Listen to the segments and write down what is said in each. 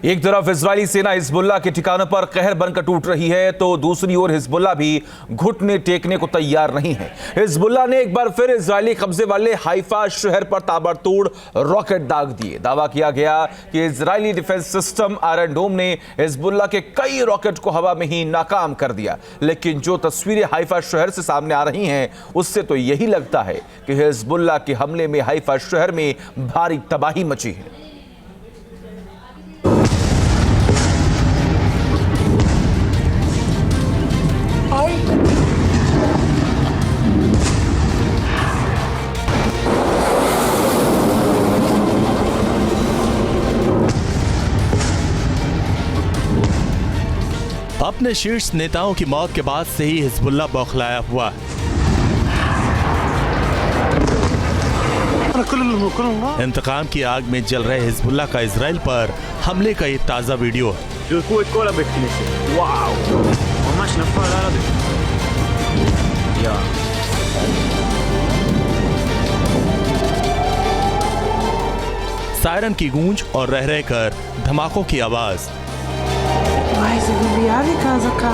एक तरफ इजरायली सेना हिजबुल्लाह के ठिकानों पर कहर बनकर टूट रही है तो दूसरी ओर हिजबुल्लाह भी घुटने टेकने को तैयार नहीं है। हिजबुल्लाह ने एक बार फिर इजरायली कब्जे वाले हाइफा शहर पर ताबड़तोड़ रॉकेट दाग दिए। दावा किया गया कि इजरायली डिफेंस सिस्टम आयरन डोम ने हिजबुल्लाह के कई रॉकेट को हवा में ही नाकाम कर दिया। लेकिन जो तस्वीरें हाइफा शहर से सामने आ रही हैं उससे तो यही लगता है कि हिजबुल्लाह के हमले में हाइफा शहर में भारी तबाही मची है। अपने शीर्ष नेताओं की मौत के बाद से ही हिजबुल्लाह बौखलाया हुआ है। इंतकाम की आग में जल रहे हिजबुल्लाह का इजराइल पर हमले का ये ताजा वीडियो है। सायरन की गूंज और रह रहकर धमाकों की आवाज। איזה ביביאליקה חזקה.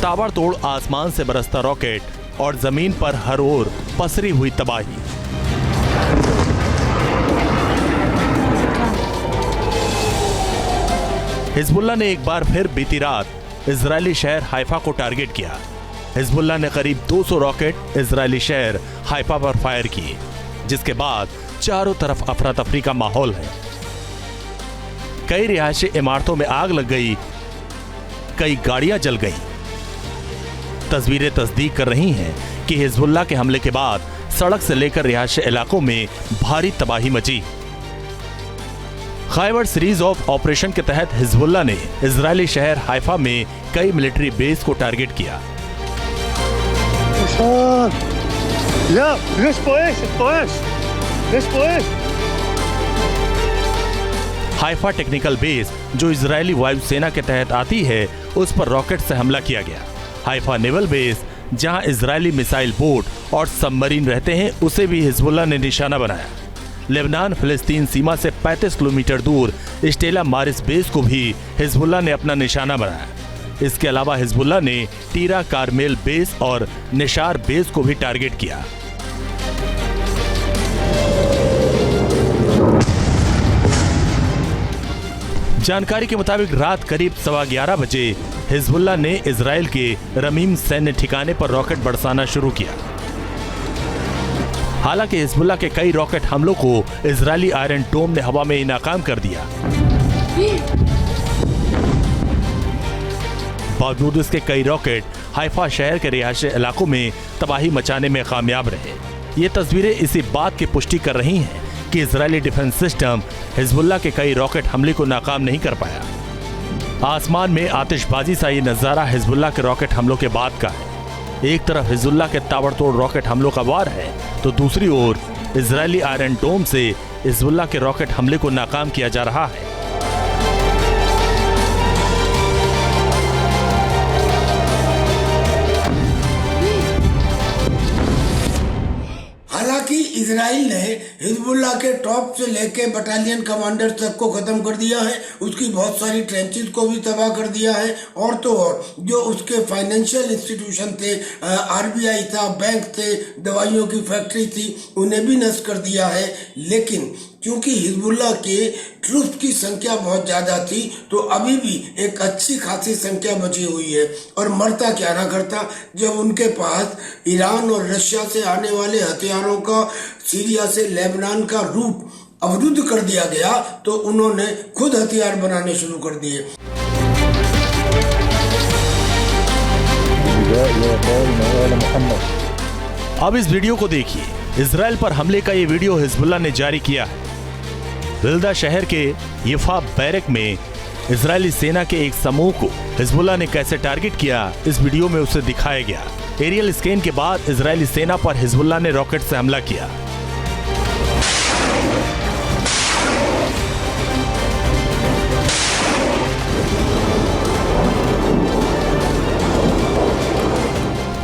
ताबड़तोड़ आसमान से बरसता रॉकेट और जमीन पर हर ओर पसरी हुई तबाही। हिजबुल्लाह ने एक बार फिर बीती रात इजरायली शहर हाइफा को टारगेट किया। हिजबुल्लाह ने करीब 200 रॉकेट इजरायली शहर हाइफा पर फायर किए, जिसके बाद चारों तरफ अफरा तफरी का माहौल है। कई रिहायशी इमारतों में आग लग गई, कई गाड़ियां जल गईं। तस्वीरें तस्दीक कर रही हैं कि हिजबुल्लाह के हमले के बाद सड़क से लेकर रिहायशी इलाकों में भारी तबाही मची। खाइबर सीरीज ऑफ ऑपरेशन के तहत हिजबुल्लाह ने इजरायली शहर हाइफा में कई मिलिट्री बेस को टारगेट किया। हाइफा टेक्निकल बेस जो इजरायली वायुसेना के तहत आती है, उस पर रॉकेट से हमला किया गया। हाइफा नेवल बेस जहां इजरायली मिसाइल बोट और सबमरीन रहते हैं, उसे भी हिजबुल्लाह ने निशाना बनाया। लेबनान फिलिस्तीन सीमा से 35 किलोमीटर दूर इस्टेला मारिस बेस को भी हिजबुल्लाह ने अपना निशाना बनाया। इसके अलावा हिजबुल्लाह ने टीरा कारमेल बेस और निशार बेस को भी टारगेट किया। जानकारी के मुताबिक रात करीब 11:15 बजे हिजबुल्लाह ने इजराइल के रमीम सैन्य ठिकाने पर रॉकेट बरसाना शुरू किया। हालांकि हिजबुल्लाह के कई रॉकेट हमलों को इजरायली आयरन डोम ने हवा में ही नाकाम कर दिया। बावजूद इसके कई रॉकेट हाइफा शहर के रिहायशी इलाकों में तबाही मचाने में कामयाब रहे। ये तस्वीरें इसी बात की पुष्टि कर रही हैं कि इजरायली डिफेंस सिस्टम हिजबुल्लाह के कई रॉकेट हमले को नाकाम नहीं कर पाया। आसमान में आतिशबाजी सा ये नजारा हिजबुल्लाह के रॉकेट हमलों के बाद का है। एक तरफ हिजबुल्लाह के ताबड़तोड़ रॉकेट हमलों का वार है तो दूसरी ओर इजरायली आयरन डोम से हिजबुल्लाह के रॉकेट हमले को नाकाम किया जा रहा है। हालांकि इजराइल ने हिजबुल्लाह के टॉप से लेके बटालियन कमांडर तक को खत्म कर दिया है, उसकी बहुत सारी ट्रेंचेस को भी तबाह कर दिया है, और तो और जो उसके फाइनेंशियल इंस्टीट्यूशन थे, आरबीआई था, बैंक थे, दवाइयों की फैक्ट्री थी, उन्हें भी नष्ट कर दिया है। लेकिन क्योंकि हिजबुल्लाह के ट्रूप की संख्या बहुत ज्यादा थी तो अभी भी एक अच्छी खासी संख्या बची हुई है। और मरता क्या ना करता, जब उनके पास ईरान और रशिया से आने वाले हथियारों का सीरिया से लेबनान का रूट अवरुद्ध कर दिया गया तो उन्होंने खुद हथियार बनाने शुरू कर दिए। अब इस वीडियो को देखिए। इजराइल पर हमले का ये वीडियो हिजबुल्लाह ने जारी किया है। विल्दा शहर के यफा बैरक में इजरायली सेना के एक समूह को हिजबुल्लाह ने कैसे टारगेट किया, इस वीडियो में उसे दिखाया गया। एरियल स्कैन के बाद इजरायली सेना पर हिजबुल्लाह ने रॉकेट से हमला किया।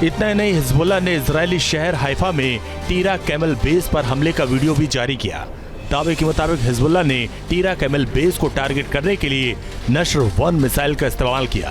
इतना ही नहीं, हिजबुल्लाह ने इजरायली शहर हाइफा में टीरा कैमल बेस पर हमले का वीडियो भी जारी किया। दावे के मुताबिक हिजबुल्लाह ने टीरा कैमल बेस को टारगेट करने के लिए नश्र 1 मिसाइल का इस्तेमाल किया।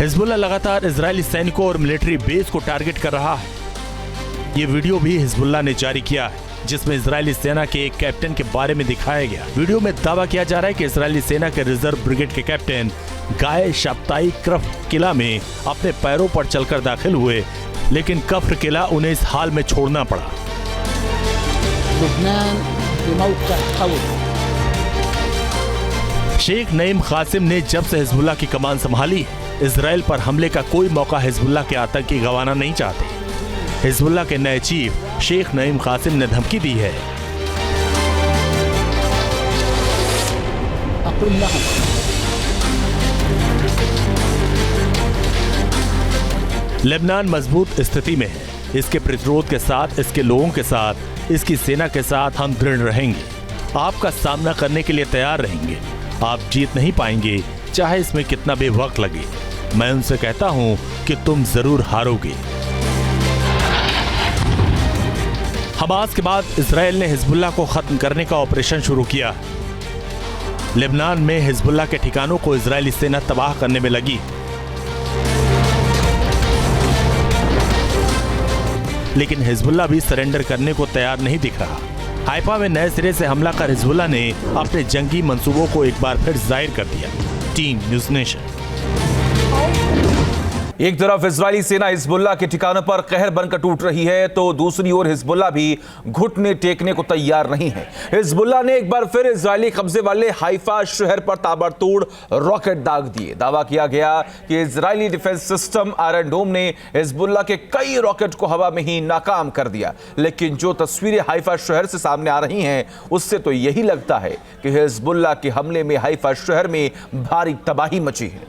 हिजबुल्लाह लगातार इजरायली सैनिकों और मिलिट्री बेस को टारगेट कर रहा है। ये वीडियो भी हिजबुल्लाह ने जारी किया है, जिसमें इजरायली सेना के एक कैप्टन के बारे में दिखाया गया। वीडियो में दावा किया जा रहा है कि इजरायली सेना के रिजर्व ब्रिगेड के कैप्टन गाय शाब्ताई क्रफ्ट किला में अपने पैरों पर चलकर दाखिल हुए, लेकिन कफ्र किला उन्हें इस हाल में छोड़ना पड़ा। शेख नईम कासिम ने जब से हिजबुल्लाह की कमान संभाली, इजराइल पर हमले का कोई मौका हिजबुल्लाह के आतंकी गंवाना नहीं चाहते। हिजबुल्लाह के नए चीफ शेख नईम कासिम ने धमकी दी है। लेबनान मजबूत स्थिति में है। इसके प्रतिरोध के साथ, इसके लोगों के साथ, इसकी सेना के साथ हम दृढ़ रहेंगे। आपका सामना करने के लिए तैयार रहेंगे। आप जीत नहीं पाएंगे, चाहे इसमें कितना भी वक्त लगे। मैं उनसे कहता हूं कि तुम जरूर हारोगे। हमास के बाद इजराइल ने हिजबुल्लाह को खत्म करने का ऑपरेशन शुरू किया। लेबनान में हिजबुल्लाह के ठिकानों को इजरायली सेना तबाह करने में लगी, लेकिन हिजबुल्लाह भी सरेंडर करने को तैयार नहीं दिख रहा। हाइफा में नए सिरे से हमला कर हिजबुल्लाह ने अपने जंगी मंसूबों को एक बार फिर जाहिर कर दिया। Team news nation. एक तरफ इजरायली सेना हिजबुल्लाह के ठिकानों पर कहर बनकर टूट रही है, तो दूसरी ओर हिजबुल्लाह भी घुटने टेकने को तैयार नहीं है। हिजबुल्लाह ने एक बार फिर इजरायली कब्जे वाले हाइफा शहर पर ताबड़तोड़ रॉकेट दाग दिए। दावा किया गया कि इजरायली डिफेंस सिस्टम आयरन डोम ने हिजबुल्लाह के कई रॉकेट को हवा में ही नाकाम कर दिया। लेकिन जो तस्वीरें हाइफा शहर से सामने आ रही हैं, उससे तो यही लगता है कि हिजबुल्लाह के हमले में हाइफा शहर में भारी तबाही मची है।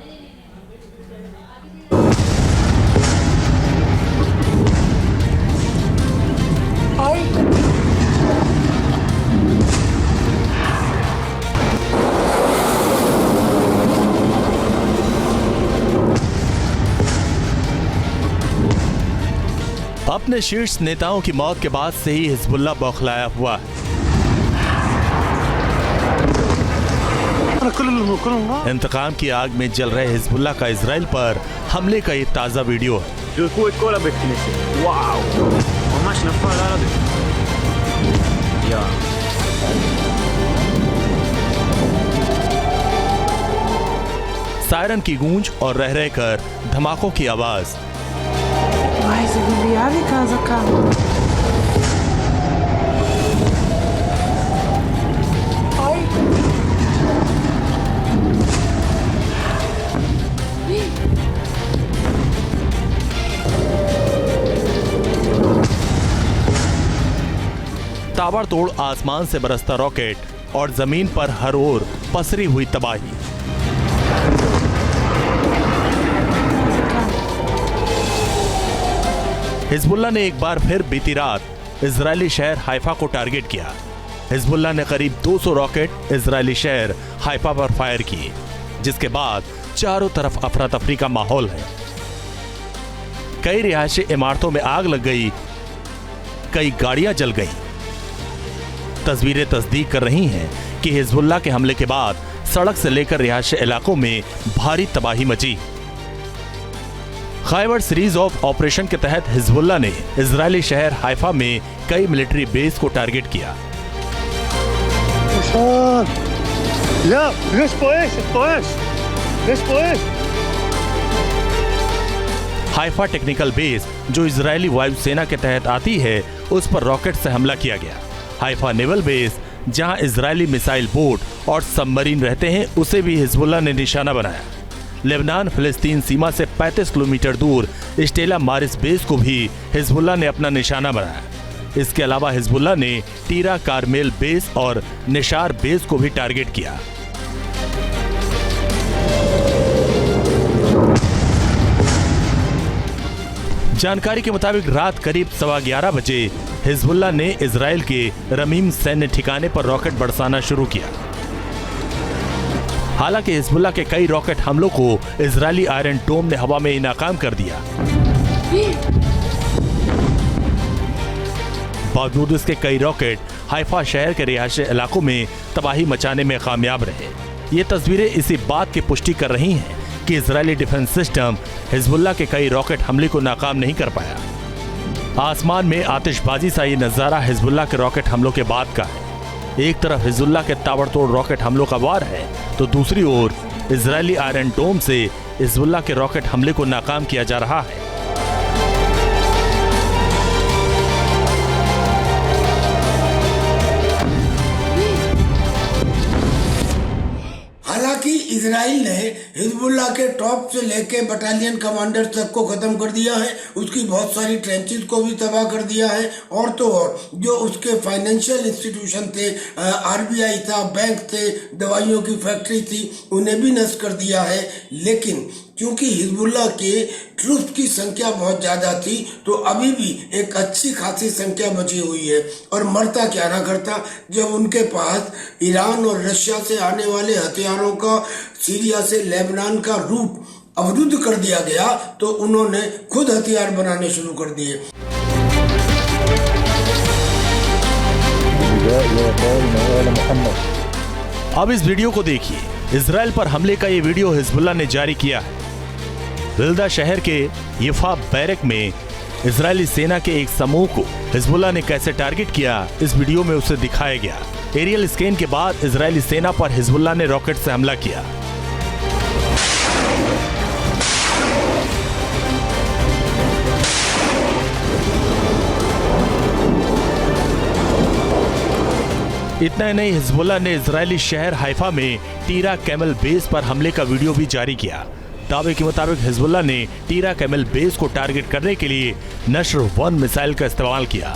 अपने शीर्ष नेताओं की मौत के बाद से ही हिजबुल्लाह बौखलाया हुआ है। इंतकाम की आग में जल रहे हिजबुल्लाह का इजराइल पर हमले का ये ताजा वीडियो है। सायरन की गूंज और रह रहकर धमाकों की आवाज। וואי, זה גם ביאליק האזעקה. ताबड़तोड़ आसमान से बरसता रॉकेट और जमीन पर हर ओर पसरी हुई तबाही। हिजबुल्लाह ने एक बार फिर बीती रात इजरायली शहर हाइफा को टारगेट किया। हिजबुल्लाह ने करीब 200 रॉकेट इजरायली शहर हाइफा पर फायर किए, जिसके बाद चारों तरफ अफरा तफरी का माहौल है। कई रिहायशी इमारतों में आग लग गई, कई गाड़ियां जल गईं। तस्वीरें तस्दीक कर रही हैं कि हिजबुल्लाह के हमले के बाद सड़क से लेकर रिहायशी इलाकों में भारी तबाही मची। खाइबर सीरीज ऑफ ऑपरेशन के तहत हिजबुल्लाह ने इजरायली शहर हाइफा में कई मिलिट्री बेस को टारगेट किया। हाइफा टेक्निकल बेस, जो इजरायली वायुसेना के तहत आती है, उस पर रॉकेट से हमला किया गया। हाइफा नेवल बेस, जहां इजरायली मिसाइल बोट और सबमरीन रहते हैं, उसे भी हिजबुल्लाह ने निशाना बनाया। लेबनान फिलिस्तीन सीमा से 35 किलोमीटर दूर इस्टेला मारिस बेस को भी हिजबुल्लाह ने अपना निशाना बनाया। इसके अलावा हिजबुल्लाह ने टीरा कारमेल बेस और निशार बेस को भी टारगेट किया। जानकारी के मुताबिक रात करीब 11:15 बजे हिजबुल्लाह ने इजराइल के रमीम सैन्य ठिकाने पर रॉकेट बरसाना शुरू किया। हालांकि हिजबुल्लाह के कई रॉकेट हमलों को इजरायली आयरन डोम ने हवा में ही नाकाम कर दिया। बावजूद इसके कई रॉकेट हाइफा शहर के रिहायशी इलाकों में तबाही मचाने में कामयाब रहे। ये तस्वीरें इसी बात की पुष्टि कर रही हैं कि इजरायली डिफेंस सिस्टम हिजबुल्लाह के कई रॉकेट हमले को नाकाम नहीं कर पाया। आसमान में आतिशबाजी सा ये नजारा हिजबुल्लाह के रॉकेट हमलों के बाद का है। एक तरफ हिजबुल्लाह के ताबड़तोड़ रॉकेट हमलों का वार है, तो दूसरी ओर इजरायली आयरन डोम से हिजबुल्लाह के रॉकेट हमले को नाकाम किया जा रहा है। हालांकि इजराइल ने हिजबुल्लाह के टॉप से लेके बटालियन कमांडर तक को खत्म कर दिया है, उसकी बहुत सारी ट्रेंचेस को भी तबाह कर दिया है, और तो और जो उसके फाइनेंशियल इंस्टीट्यूशन थे, आरबीआई था, बैंक थे, दवाइयों की फैक्ट्री थी, उन्हें भी नष्ट कर दिया है। लेकिन क्योंकि हिजबुल्लाह के ट्रूप की संख्या बहुत ज्यादा थी, तो अभी भी एक अच्छी खासी संख्या बची हुई है। और मरता क्या ना करता, जब उनके पास ईरान और रशिया से आने वाले हथियारों का सीरिया से लेबनान का रूट अवरुद्ध कर दिया गया, तो उन्होंने खुद हथियार बनाने शुरू कर दिए। अब इस वीडियो को देखिए। इजराइल पर हमले का ये वीडियो हिजबुल्लाह ने जारी किया है। विल्दा शहर के यफा बैरक में इजरायली सेना के एक समूह को हिजबुल्लाह ने कैसे टारगेट किया, इस वीडियो में उसे दिखाया गया। एरियल स्कैन के बाद इजरायली सेना पर हिजबुल्लाह ने रॉकेट से हमला किया। इतना ही नहीं, हिजबुल्लाह ने इजरायली शहर हाइफा में टीरा कैमल बेस पर हमले का वीडियो भी जारी किया। दावे के मुताबिक हिजबुल्लाह ने टीरा कैमल बेस को टारगेट करने के लिए नश्र 1 मिसाइल का इस्तेमाल किया।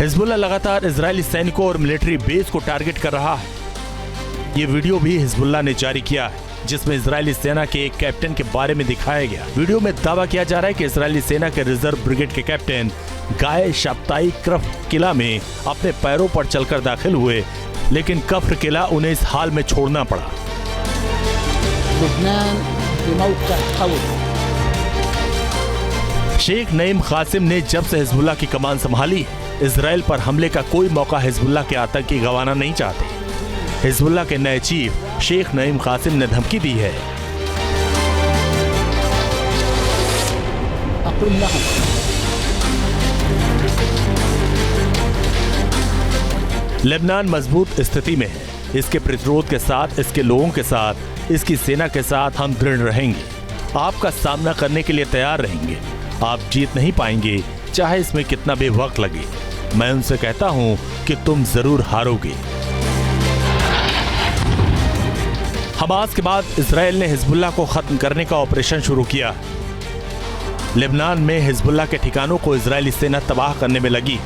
हिजबुल्लाह लगातार इजरायली सैनिकों और मिलिट्री बेस को टारगेट कर रहा है। ये वीडियो भी हिजबुल्लाह ने जारी किया है, जिसमें इजरायली सेना के एक कैप्टन के बारे में दिखाया गया। वीडियो में दावा किया जा रहा है कि इजरायली सेना के रिजर्व ब्रिगेड के कैप्टन गाय शाब्ताई क्रफ्ट किला में अपने पैरों पर चलकर दाखिल हुए, लेकिन कफ्र किला उन्हें इस हाल में छोड़ना पड़ा। शेख नईम कासिम ने जब से हिजबुल्लाह की कमान संभाली, इजराइल पर हमले का कोई मौका हिजबुल्लाह के आतंकी गंवाना नहीं चाहते। हिजबुल्लाह के नए चीफ शेख नईम कासिम ने धमकी दी है। लेबनान मजबूत स्थिति में है। इसके प्रतिरोध के साथ, इसके लोगों के साथ, इसकी सेना के साथ हम दृढ़ रहेंगे। आपका सामना करने के लिए तैयार रहेंगे। आप जीत नहीं पाएंगे, चाहे इसमें कितना भी वक्त लगे। मैं उनसे कहता हूं कि तुम जरूर हारोगे। हमास के बाद इजराइल ने हिजबुल्लाह को खत्म करने का ऑपरेशन शुरू किया। लेबनान में हिजबुल्लाह के ठिकानों को इजरायली सेना तबाह करने में लगी।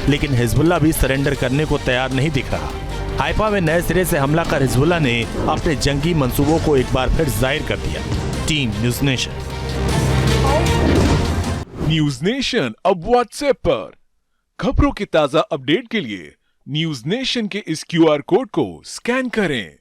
लेकिन हिजबुल्लाह भी सरेंडर करने को तैयार नहीं दिख रहा। हाइफा में नए सिरे से हमला कर हिजबुल्लाह ने अपने जंगी मंसूबों को एक बार फिर जाहिर कर दिया। Team news nation. News nation अब व्हाट्सएप पर खबरों की ताजा अपडेट के लिए न्यूज नेशन के इस QR कोड को स्कैन करें।